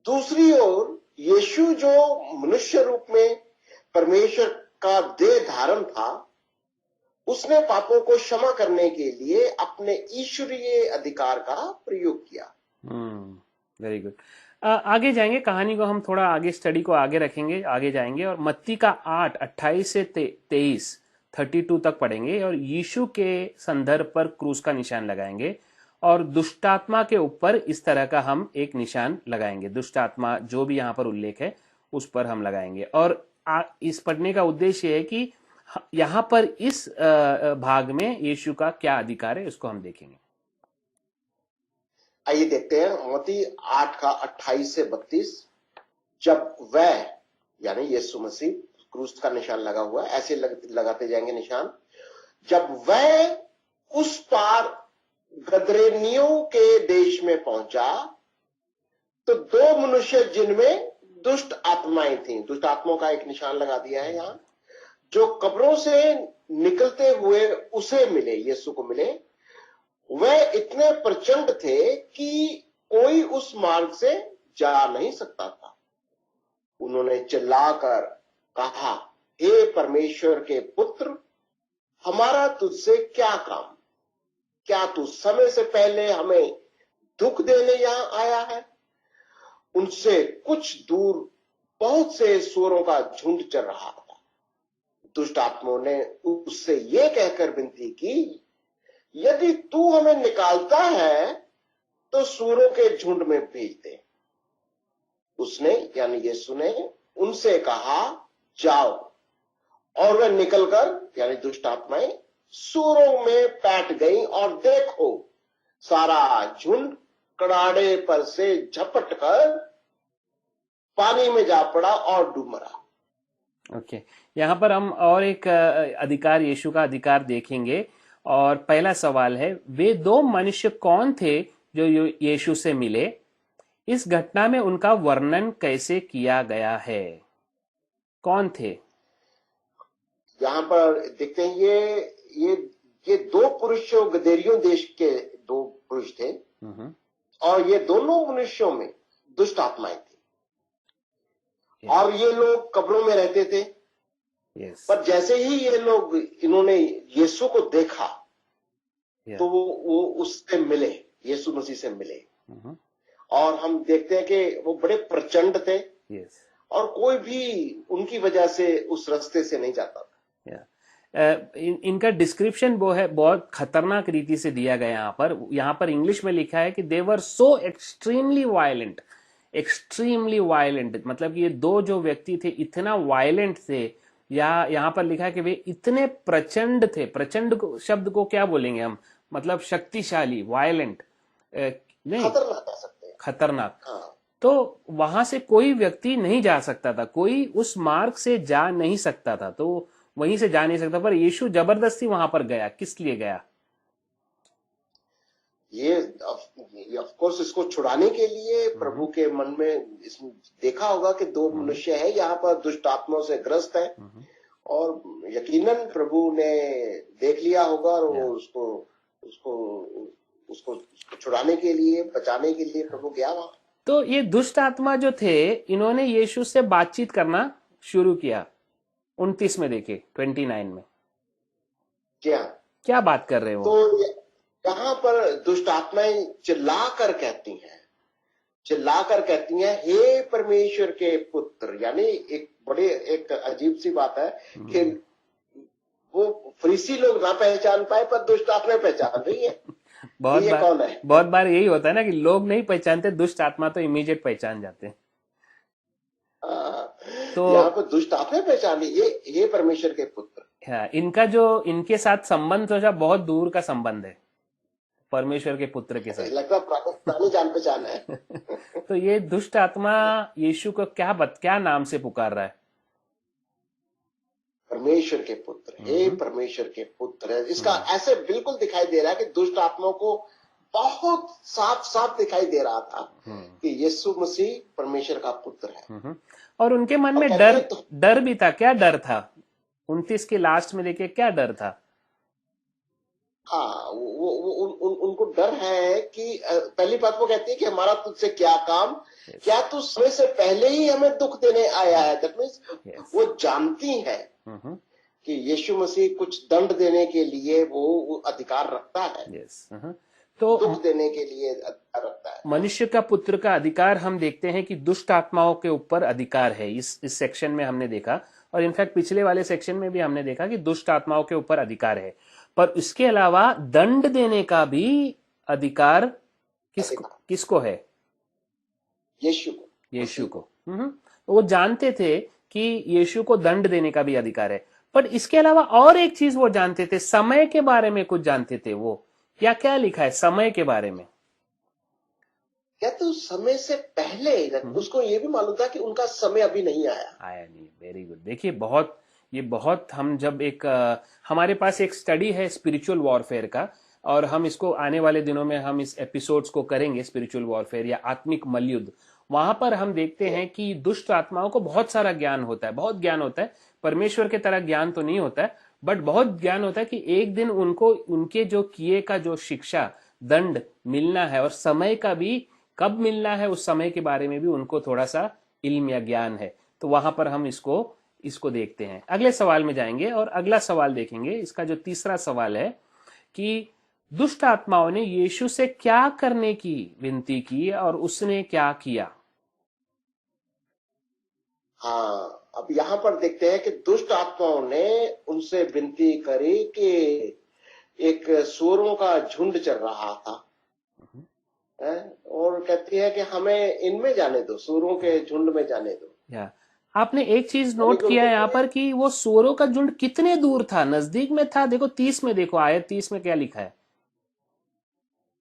दूसरी ओर यीशु जो मनुष्य रूप में परमेश्वर का देह धारण था, उसने पापों को क्षमा करने के लिए अपने ईश्वरीय अधिकार का प्रयोग किया। Very good. आगे जाएंगे, कहानी को हम थोड़ा आगे स्टडी को आगे रखेंगे, आगे जाएंगे और मत्ती का 8:28 से 23 32 तक पढ़ेंगे और यीशु के संदर्भ पर क्रूस का निशान लगाएंगे और दुष्टात्मा के ऊपर इस तरह का हम एक निशान लगाएंगे। दुष्टात्मा जो भी यहाँ पर उल्लेख है उस पर हम लगाएंगे और इस पढ़ने का उद्देश्य है कि यहाँ पर इस भाग में यीशु का क्या अधिकार है उसको हम देखेंगे। आइए देखते हैं मत्ती 8 का 28 से 32। जब वह यानी यीशु मसीह, क्रूस का निशान लगा हुआ है, ऐसे लगाते जाएंगे निशान। जब वह उस पार गदरेनियों के देश में पहुंचा तो दो मनुष्य जिनमें दुष्ट आत्माएं थीं, दुष्ट आत्माओं का एक निशान लगा दिया है यहां, जो कब्रों से निकलते हुए उसे मिले, यीशु को मिले। वह इतने प्रचंड थे कि कोई उस मार्ग से जा नहीं सकता था। उन्होंने चिल्लाकर कहा, हे परमेश्वर के पुत्र, हमारा तुझसे क्या काम? क्या तू समय से पहले हमें दुख देने यहां आया है? उनसे कुछ दूर बहुत से सूअरों का झुंड चल रहा था। दुष्ट आत्माओं ने उससे यह कहकर विनती की, यदि तू हमें निकालता है तो सूअरों के झुंड में भेज दे। उसने यानी यीशु ने उनसे कहा, जाओ। और वह निकलकर यानी दुष्ट आत्माएं सूअरों में बैठ गई और देखो, सारा झुंड कड़ाड़े पर से झपट कर पानी में जा पड़ा और डूब मरा। ओके, यहाँ पर हम और एक अधिकार, यीशु का अधिकार देखेंगे और पहला सवाल है, वे दो मनुष्य कौन थे जो यीशु से मिले? इस घटना में उनका वर्णन कैसे किया गया है? कौन थे? यहाँ पर देखते हैं ये दो पुरुष गदेरियों देश के दो पुरुष थे और ये दोनों मनुष्यों में दुष्ट आत्माएं थी और ये लोग कब्रों में रहते थे। पर जैसे ही ये लोग इन्होंने यीशु को देखा तो वो उससे मिले, यीशु मसीह से मिले और हम देखते हैं कि वो बड़े प्रचंड थे और कोई भी उनकी वजह से उस रास्ते से नहीं जाता था। इनका डिस्क्रिप्शन वो है, बहुत खतरनाक रीति से दिया गया यहाँ पर इंग्लिश में लिखा है कि दे वर सो एक्सट्रीमली वायलेंट, एक्सट्रीमली वायलेंट, मतलब कि ये दो जो व्यक्ति थे इतना वायलेंट थे, या यहाँ पर लिखा है कि वे इतने प्रचंड थे। प्रचंड शब्द को क्या बोलेंगे हम, मतलब शक्तिशाली, वायलेंट नहीं, खतरनाक कह सकते हैं, खतरनाक। हाँ। तो वहां से कोई व्यक्ति नहीं जा सकता था, कोई उस मार्ग से जा नहीं सकता था, तो वहीं से जा नहीं सकता, पर यीशु जबरदस्ती वहां पर गया। किस लिए गया? ये ऑफ कोर्स इसको छुड़ाने के लिए प्रभु के मन में इसमें देखा होगा कि दो मनुष्य है यहाँ पर दुष्ट आत्माओं से ग्रस्त है और यकीनन प्रभु ने देख लिया होगा और वो उसको छुड़ाने के लिए, बचाने के लिए प्रभु गया वहां। तो ये दुष्ट आत्मा जो थे, इन्होंने यीशु से बातचीत करना शुरू किया। 29 में देखिए, 29 में क्या बात कर रहे हो? तो यहाँ पर दुष्ट आत्माएं चिल्लाकर कहती हैं, हे परमेश्वर के पुत्र, यानी एक अजीब सी बात है कि वो फरीसी लोग ना पहचान पाए, पर दुष्ट आत्मा पहचान रही है कि बहुत ये बार कौन है। बहुत बार यही होता है ना कि लोग नहीं पहचानते, दुष्ट आत्मा तो इमीडिएट पहचान जाते हैं। हाँ, तो यहाँ पर दुष्ट आत्मा पहचान ली, ये परमेश्वर के पुत्र। हाँ, इनका जो इनके साथ संबंध सोचा बहुत दूर का संबंध है परमेश्वर के पुत्र के साथ। लगता पुरानी जान पहचान है। तो ये दुष्ट आत्मा यीशु को क्या नाम से पुकार रहा है? परमेश्वर के पुत्र, हे हम्म परमेश्वर के पुत्र है। इसका ऐसे बिल्कुल दिखाई दे रहा है कि दुष्ट आत्माओं को बहुत साफ साफ दिखाई दे रहा था कि यीशु मसीह परमेश्वर का पुत्र है। और उनके मन और में कहते डर हैं तो डर भी था। क्या डर था? 29 के लास्ट में देखिए क्या डर था। हाँ, उनको डर है कि पहली बात वो कहती है कि हमारा तुझसे क्या काम, क्या तू समय से पहले ही हमें दुख देने आया है। दैट मीन्स वो जानती है कि यीशु मसीह कुछ दंड देने के लिए वो अधिकार रखता है। यस। तो दुख देने के लिए अधिकार रखता है। मनुष्य का पुत्र का अधिकार हम देखते हैं कि दुष्ट आत्माओं के ऊपर अधिकार है। इस सेक्शन में हमने देखा, और इनफैक्ट पिछले वाले सेक्शन में भी हमने देखा कि दुष्ट आत्माओं के ऊपर अधिकार है, पर इसके अलावा दंड देने का भी अधिकार किसको है? यीशु को, यीशु को। वो जानते थे कि यीशु को दंड देने का भी अधिकार है, पर इसके अलावा और एक चीज वो जानते थे, समय के बारे में कुछ जानते थे वो। क्या लिखा है समय के बारे में? क्या तो समय से पहले उसको ये भी मालूम था कि उनका समय अभी नहीं आया नहीं। Very good. देखिए बहुत हम जब हमारे पास एक स्टडी है स्पिरिचुअल वॉरफेयर का, और हम इसको आने वाले दिनों में हम इस एपिसोड्स को करेंगे, स्पिरिचुअल वॉरफेयर या आत्मिक मलयुद्ध। वहां पर हम देखते हैं कि दुष्ट आत्माओं को बहुत सारा ज्ञान होता है, बहुत ज्ञान होता है। परमेश्वर के तरह ज्ञान तो नहीं होता है, बट बहुत ज्ञान होता है कि एक दिन उनको उनके जो किए का जो शिक्षा दंड मिलना है, और समय का भी कब मिलना है उस समय के बारे में भी उनको थोड़ा सा इल्म या ज्ञान है। तो वहां पर हम इसको देखते हैं। अगले सवाल में जाएंगे और अगला सवाल देखेंगे। इसका जो तीसरा सवाल है कि दुष्ट आत्माओं ने यीशु से क्या करने की विनती की और उसने क्या किया? हाँ, अब यहाँ पर देखते हैं कि दुष्ट आत्माओं ने उनसे विनती करी कि एक सूरों का झुंड चल रहा था, और कहती है कि हमें इनमें जाने दो, सूरों के झुंड में जाने दो। या आपने एक चीज नोट किया है यहाँ पर कि वो सूरों का झुंड कितने दूर था? नजदीक में था? देखो 30 में, देखो आयत 30 में क्या लिखा है।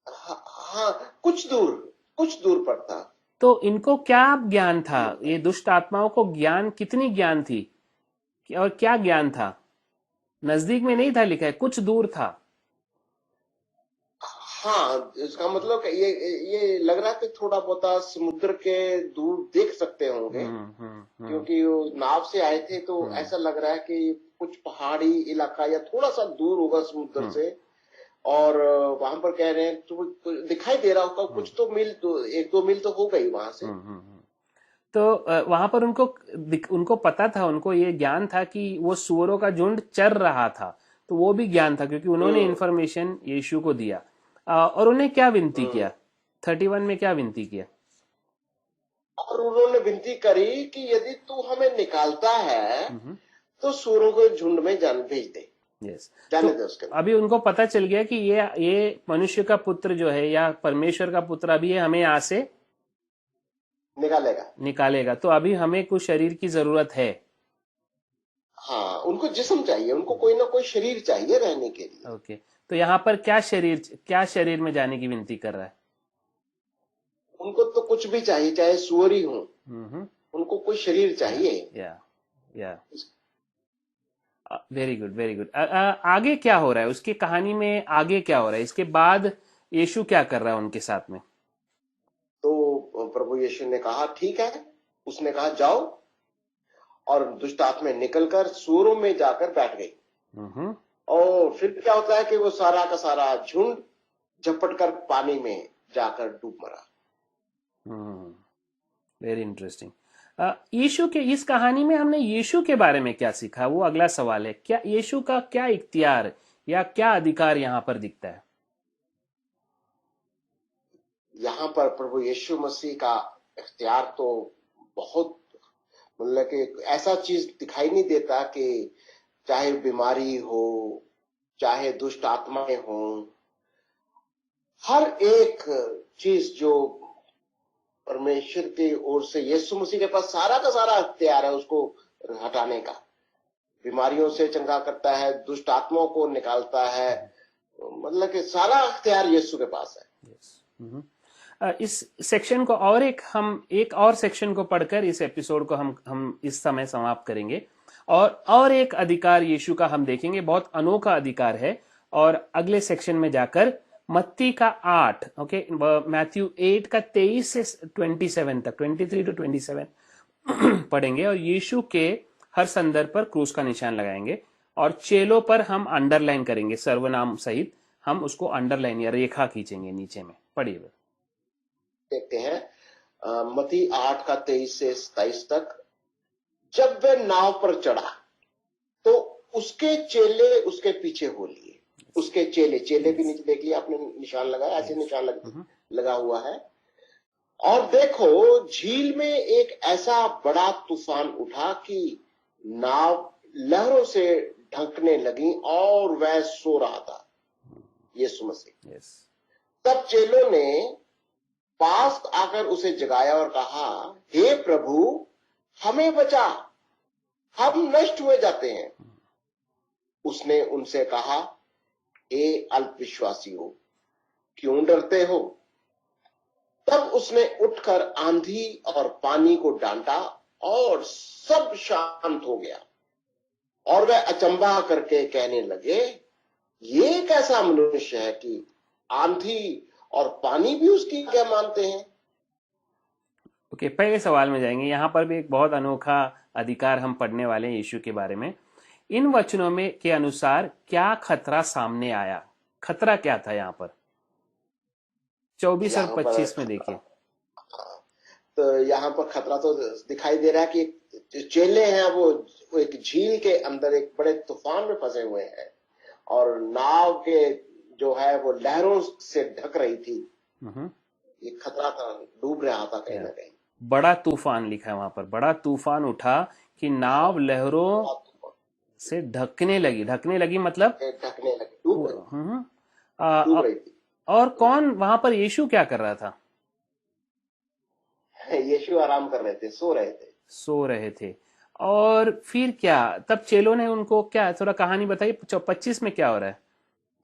हाँ, कुछ दूर पर था। तो इनको क्या ज्ञान था? ये दुष्ट आत्माओं को कितनी ज्ञान थी और क्या ज्ञान था? नजदीक में नहीं था लिखा है, कुछ दूर था। हाँ, इसका मतलब ये लग रहा है कि थोड़ा बहुत समुद्र के दूर देख सकते होंगे, क्योंकि वो नाव से आए थे, तो ऐसा लग रहा है कि कुछ पहाड़ी इलाका या थोड़ा सा दूर होगा समुद्र से। और वहां पर कह रहे हैं तो दिखाई दे रहा होगा कुछ तो मील, तो 1-2 मील तो हो गई वहां से। तो वहां पर उनको पता था, उनको ये ज्ञान था कि वो सूअरों का झुंड चर रहा था। तो वो भी ज्ञान था क्योंकि उन्होंने इंफॉर्मेशन यीशु को दिया। और उन्हें क्या विनती किया? 31 में क्या विनती किया? और उन्होंने विनती करी कि यदि तू हमें निकालता है तो सूअरों के झुंड में जान भेज दे। यस। जाने तो दे उसके। अभी उनको पता चल गया कि ये मनुष्य का पुत्र जो है या परमेश्वर का पुत्र अभी ये हमें यहाँ से निकालेगा। तो अभी हमें कुछ शरीर की जरूरत है। हाँ, उनको जिस्म चाहिए, उनको कोई ना कोई शरीर चाहिए रहने के लिए। ओके। तो यहाँ पर क्या शरीर में जाने की विनती कर रहा है? उनको तो कुछ भी चाहिए, चाहे सूअर ही हो, उनको कोई शरीर चाहिए। या वेरी गुड, वेरी गुड। आगे क्या हो रहा है उसकी कहानी में? आगे क्या हो रहा है इसके बाद? यीशु क्या कर रहा है उनके साथ में? तो प्रभु यीशु ने कहा ठीक है, उसने कहा जाओ, और दुष्ट आत्मा निकलकर सूअरों में जाकर बैठ गई। और फिर क्या होता है कि वो सारा का सारा झुंड झपट कर पानी में जाकर डूब मरा। Very interesting. यीशु के इस कहानी में हमने यीशु के बारे में क्या सीखा, वो अगला सवाल है। क्या यीशु का क्या इख्तियार या क्या अधिकार यहाँ पर दिखता है? यहाँ पर प्रभु यीशु मसीह का इख्तियार तो बहुत, मतलब कि ऐसा चीज दिखाई नहीं देता कि चाहे बीमारी हो, चाहे दुष्ट आत्माएं हो, हर एक चीज जो परमेश्वर की ओर से यीशु मसीह के पास सारा का सारा अख्तियार है उसको हटाने का। बीमारियों से चंगा करता है, दुष्ट आत्माओं को निकालता है, मतलब कि सारा अख्तियार यीशु के पास है। इस सेक्शन को और एक और सेक्शन को पढ़कर इस एपिसोड को हम इस समय समाप्त करेंगे और एक अधिकार यीशु का हम देखेंगे, बहुत अनोखा अधिकार है। और अगले सेक्शन में जाकर मत्ती का 8, ओके, मैथ्यू 8 का 23 से 27 तक, 23 to 27 पढ़ेंगे और यीशु के हर संदर्भ पर क्रूस का निशान लगाएंगे और चेलों पर हम अंडरलाइन करेंगे, सर्वनाम सहित हम उसको अंडरलाइन या रेखा खींचेंगे नीचे में। पढ़िए। देखते हैं मत्ती 8 का 23 से 27 तक। जब वह नाव पर चढ़ा तो उसके चेले उसके पीछे हो लिए। उसके चेले भी नीचे देख लिया आपने, निशान लगाया, ऐसे निशान लगा हुआ है। और देखो झील में एक ऐसा बड़ा तूफान उठा कि नाव लहरों से ढकने लगी और वह सो रहा था, यीशु मसीह। तब चेलों ने पास आकर उसे जगाया और कहा, हे प्रभु हमें बचा, हम नष्ट हुए जाते हैं। उसने उनसे कहा, ए अल्पविश्वासियों, क्यों डरते हो? तब उसने उठकर आंधी और पानी को डांटा और सब शांत हो गया। और वह अचंभा करके कहने लगे, ये कैसा मनुष्य है कि आंधी और पानी भी उसकी क्या मानते हैं। ओके, पहले सवाल में जाएंगे। यहाँ पर भी एक बहुत अनोखा अधिकार हम पढ़ने वाले हैं यीशु के बारे में। इन वचनों में के अनुसार क्या खतरा सामने आया? खतरा क्या था यहाँ पर? 24 और 25 में देखिए। तो यहाँ पर खतरा तो दिखाई दे रहा है कि चेले हैं वो एक झील के अंदर एक बड़े तूफान में फंसे हुए हैं और नाव के जो है वो लहरों से ढक रही थी। ये खतरा था, डूब रहा था कहीं ना कहीं। बड़ा तूफान लिखा है वहां पर, बड़ा तूफान उठा कि नाव लहरों से ढकने लगी मतलब ढकने लगी, डूब रही थी। और कौन वहां पर? यीशु क्या कर रहा था? यीशु आराम कर रहे थे, सो रहे थे। और फिर क्या? तब चेलों ने उनको क्या, थोड़ा कहानी बताइए। 25 में क्या हो रहा है?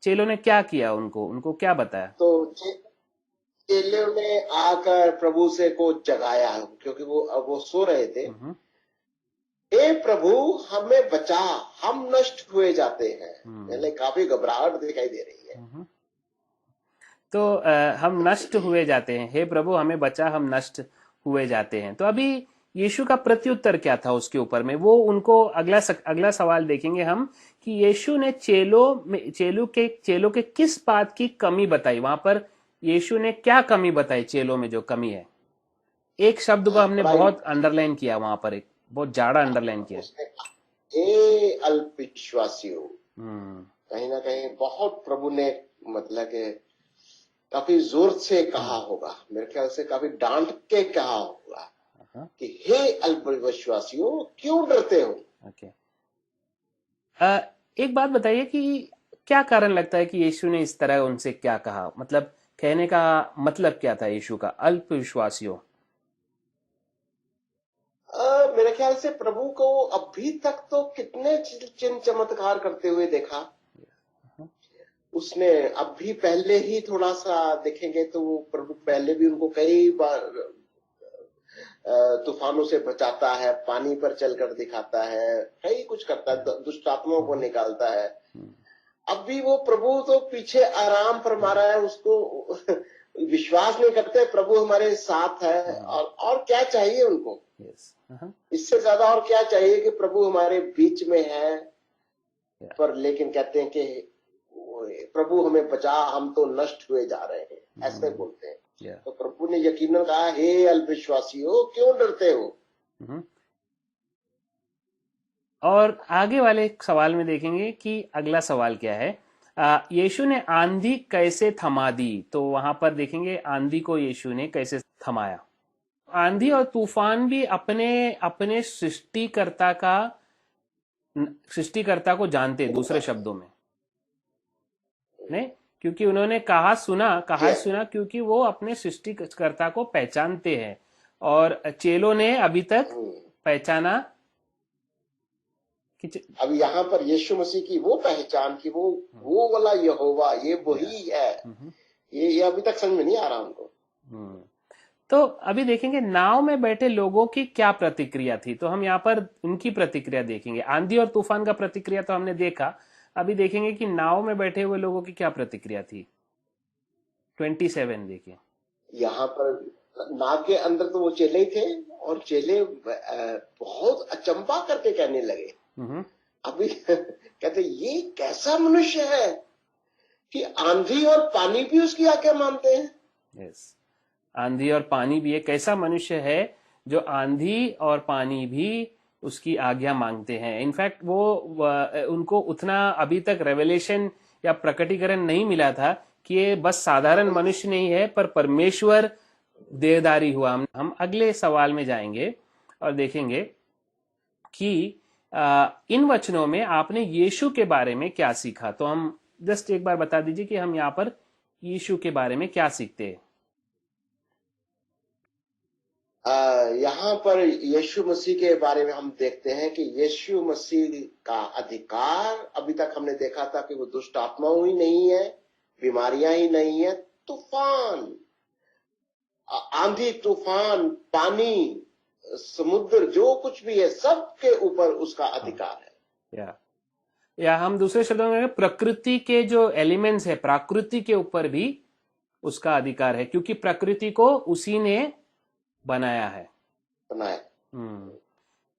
चेलों ने क्या किया? उनको क्या बताया? तो चेलों ने आकर प्रभु से को जगाया क्योंकि वो सो रहे थे। हे प्रभु हमें बचा, हम नष्ट हुए जाते हैं। काफी घबराहट दिखाई दे रही है। तो हम नष्ट हुए जाते हैं, हे प्रभु हमें बचा, हम नष्ट हुए जाते हैं। तो अभी यीशु का प्रत्युत्तर क्या था उसके ऊपर में, वो उनको अगला सवाल देखेंगे हम कि यीशु ने चेलों के किस बात की कमी बताई। वहां पर यीशु ने क्या कमी बताई चेलों में? जो कमी है, एक शब्द को हमने बहुत अंडरलाइन किया वहां पर, एक बहुत जाड़ा अंडरलाइन किया, ए अल्पविश्वासियों। कहीं ना कहीं बहुत प्रभु ने मतलब के काफी जोर से कहा होगा, मेरे ख्याल से काफी डांट के कहा होगा कि हे अल्पविश्वासियों क्यों डरते हो। एक बात बताइए कि क्या कारण लगता है कि यीशु ने इस तरह उनसे क्या कहा? मतलब कहने का मतलब क्या था यीशु का, अल्पविश्वासियों? मेरे ख्याल से प्रभु को अभी तक तो कितने चिन्ह चमत्कार करते हुए देखा उसने। अभी पहले ही थोड़ा सा देखेंगे तो वो प्रभु पहले भी उनको कई बार तूफानों से बचाता है, पानी पर चलकर दिखाता है, कई कुछ करता है, दुष्ट आत्माओं को निकालता है। अब भी वो प्रभु तो पीछे आराम फरमा रहा है, उसको विश्वास नहीं करते प्रभु हमारे साथ है। और क्या चाहिए उनको? इससे ज्यादा और क्या चाहिए कि प्रभु हमारे बीच में है। पर लेकिन कहते हैं कि प्रभु हमें बचा, हम तो नष्ट हुए जा रहे हैं, ऐसे बोलते हैं। तो प्रभु ने यकीनन कहा, हे अल्पविश्वासियों क्यों डरते हो। और आगे वाले सवाल में देखेंगे कि अगला सवाल क्या है। यीशु ने आंधी कैसे थमा दी? तो वहां पर देखेंगे आंधी को यीशु ने कैसे थमाया। आंधी और तूफान भी अपने अपने सृष्टिकर्ता का सृष्टिकर्ता को जानते, दूसरे शब्दों में नहीं, क्योंकि उन्होंने कहा सुना क्योंकि वो अपने सृष्टिकर्ता को पहचानते हैं, और चेलों ने अभी तक पहचाना कि अब यहाँ पर यीशु मसीह की वो पहचान की वो वाला यहोवा ये वही है, ये अभी तक समझ में नहीं आ रहा उनको। तो अभी देखेंगे नाव में बैठे लोगों की क्या प्रतिक्रिया थी, तो हम यहाँ पर उनकी प्रतिक्रिया देखेंगे। आंधी और तूफान का प्रतिक्रिया तो हमने देखा, अभी देखेंगे कि नाव में बैठे हुए लोगों की क्या प्रतिक्रिया थी। 27 देखिए। यहाँ पर नाव के अंदर तो वो चेले ही थे, और चेले बहुत अचंभा करके कहने लगे, अभी कहते ये कैसा मनुष्य है कि आंधी और पानी भी उसकी आज्ञा मानते हैं। यस, आंधी और पानी भी एक ऐसा मनुष्य है जो आंधी और पानी भी उसकी आज्ञा मांगते हैं। इनफैक्ट वो उनको उतना अभी तक रेवलेशन या प्रकटीकरण नहीं मिला था कि ये बस साधारण मनुष्य नहीं है, पर परमेश्वर देहधारी हुआ। हम अगले सवाल में जाएंगे और देखेंगे कि इन वचनों में आपने यीशु के बारे में क्या सीखा। तो हम जस्ट एक बार बता दीजिए कि हम यहाँ पर यीशु के बारे में क्या सीखते हैं। यहाँ पर यीशु मसीह के बारे में हम देखते हैं कि यीशु मसीह का अधिकार, अभी तक हमने देखा था कि वो दुष्ट आत्माओं ही नहीं है, बीमारियां ही नहीं है, तूफान, आंधी तूफान, पानी, समुद्र, जो कुछ भी है सबके ऊपर उसका अधिकार है। या हम दूसरे शब्दों में प्रकृति के जो एलिमेंट्स है, प्रकृति के ऊपर भी उसका अधिकार है, क्योंकि प्रकृति को उसी ने बनाया है।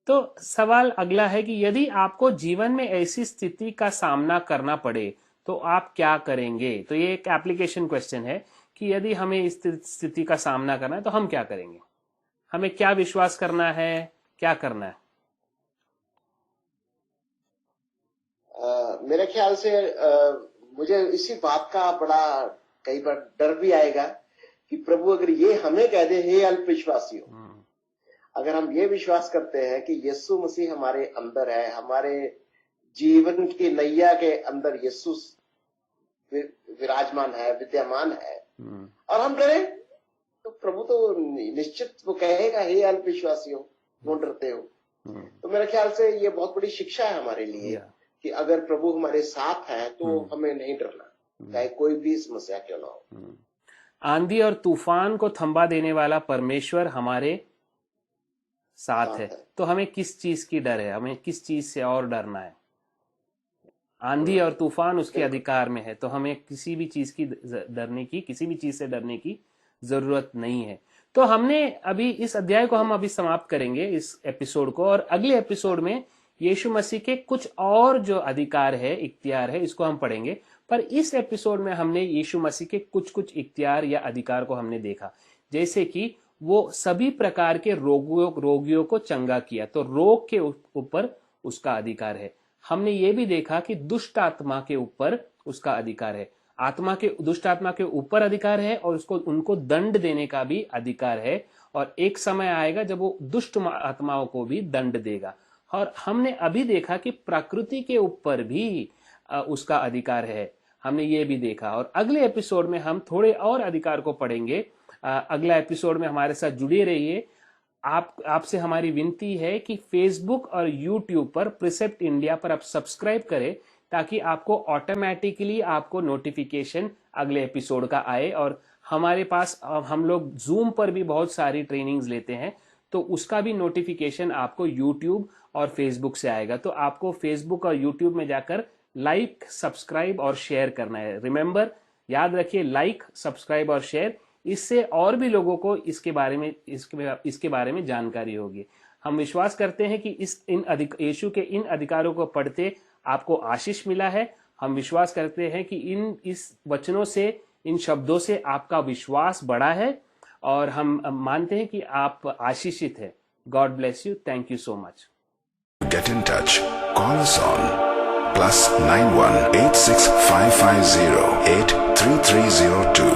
तो सवाल अगला है कि यदि आपको जीवन में ऐसी स्थिति का सामना करना पड़े तो आप क्या करेंगे। तो ये एक एप्लीकेशन क्वेश्चन है कि यदि हमें इस स्थिति का सामना करना है तो हम क्या करेंगे, हमें क्या विश्वास करना है, क्या करना है। मेरे ख्याल से मुझे इसी बात का बड़ा कई बार डर भी आएगा कि प्रभु अगर ये हमें कह दे, हे अल्पविश्वासियों, अगर हम ये विश्वास करते हैं कि यीशु मसीह हमारे अंदर है, हमारे जीवन की नैया के अंदर यीशु विराजमान है, विद्यमान है, और हम डरे, तो प्रभु तो निश्चित वो कहेगा, हे अल्पविश्वासियों क्यों डरते हो। तो मेरे ख्याल से ये बहुत बड़ी शिक्षा है हमारे लिए कि अगर प्रभु हमारे साथ है तो हमें नहीं डरना, चाहे कोई भी समस्या क्यों ना हो। आंधी और तूफान को थंबा देने वाला परमेश्वर हमारे साथ है, तो हमें किस चीज की डर है, हमें किस चीज से और डरना है। आंधी और तूफान उसके अधिकार में है, तो हमें किसी भी चीज से डरने की जरूरत नहीं है। तो हमने अभी इस अध्याय को हम अभी समाप्त करेंगे, इस एपिसोड को, और अगले एपिसोड में यीशु मसीह के कुछ और जो अधिकार है, इख्तियार है, इसको हम पढ़ेंगे। पर इस एपिसोड में हमने यीशु मसीह के कुछ इख्तियार या अधिकार को हमने देखा, जैसे कि वो सभी प्रकार के रोगियों को चंगा किया, तो रोग के ऊपर उसका अधिकार है। हमने ये भी देखा कि दुष्ट आत्मा के ऊपर उसका अधिकार है, दुष्ट आत्मा के ऊपर अधिकार है, और उनको दंड देने का भी अधिकार है, और एक समय आएगा जब वो दुष्ट आत्माओं को भी दंड देगा। और हमने अभी देखा कि प्रकृति के ऊपर भी उसका अधिकार है, हमने ये भी देखा। और अगले एपिसोड में हम थोड़े और अधिकार को पढ़ेंगे। अगला एपिसोड में हमारे साथ जुड़े रहिए। आपसे हमारी विनती है कि फेसबुक और यूट्यूब पर प्रिसेप्ट इंडिया पर आप सब्सक्राइब करें, ताकि आपको ऑटोमेटिकली आपको नोटिफिकेशन अगले एपिसोड का आए। और हमारे पास हम लोग जूम पर भी बहुत सारी ट्रेनिंग्स लेते हैं, तो उसका भी नोटिफिकेशन आपको यूट्यूब और फेसबुक से आएगा। तो आपको फेसबुक और यूट्यूब में जाकर लाइक, सब्सक्राइब और शेयर करना है। रिमेंबर, याद रखिए, लाइक, सब्सक्राइब और शेयर, इससे और भी लोगों को इसके बारे में जानकारी होगी। हम विश्वास करते हैं कि यीशु के इन अधिकारों को पढ़ते आपको आशीष मिला है। हम विश्वास करते हैं कि इस वचनों से, इन शब्दों से आपका विश्वास बढ़ा है, और हम मानते हैं कि आप आशीषित है। God bless you. Thank you so much. Get in touch. Call us on +91 86550 83302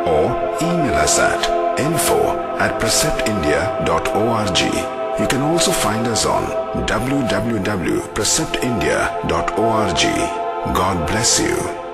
or email us at info@preceptindia.org. You can also find us on www.preceptindia.org. God bless you.